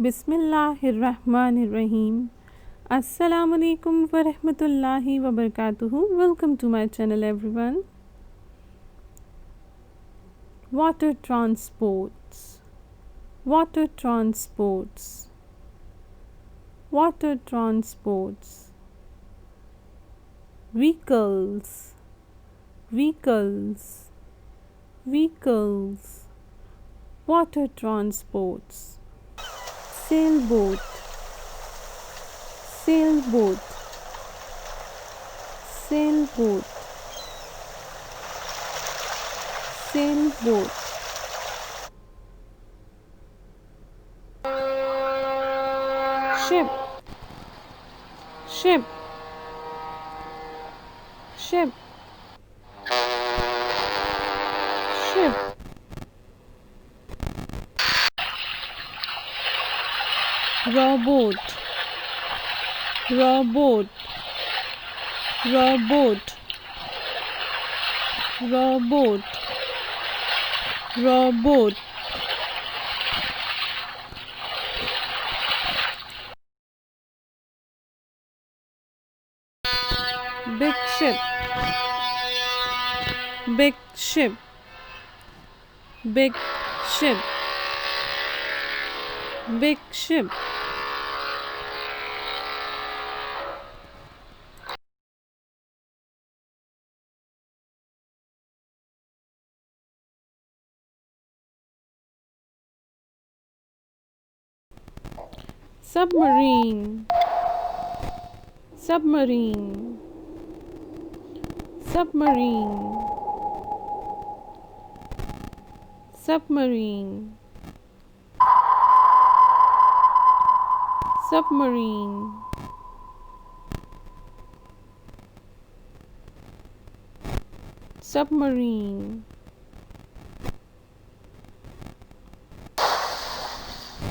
Bismillahirrahmanirrahim. Assalamu alaikum wa rahmatullahi wa barakatuhu. Welcome to my channel, everyone. Water transports, water transports, water transports. Vehicles, vehicles, vehicles. Water transports. Sailboat, sailboat, sailboat, sailboat. Ship, ship, ship, ship. Rowboat, rowboat, rowboat, rowboat, rowboat. Big ship, big ship, big ship, big ship. Submarine, submarine, submarine, submarine, submarine. Submarine.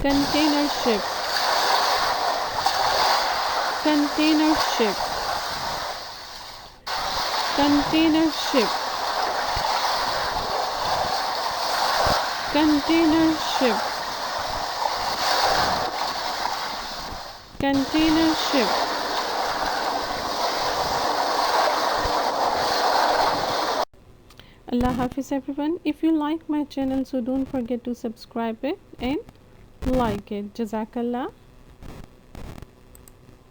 Container ship, container ship, container ship, container ship, container ship. Allah Hafiz everyone. If you like my channel, so don't forget to subscribe it and like it. Jazakallah.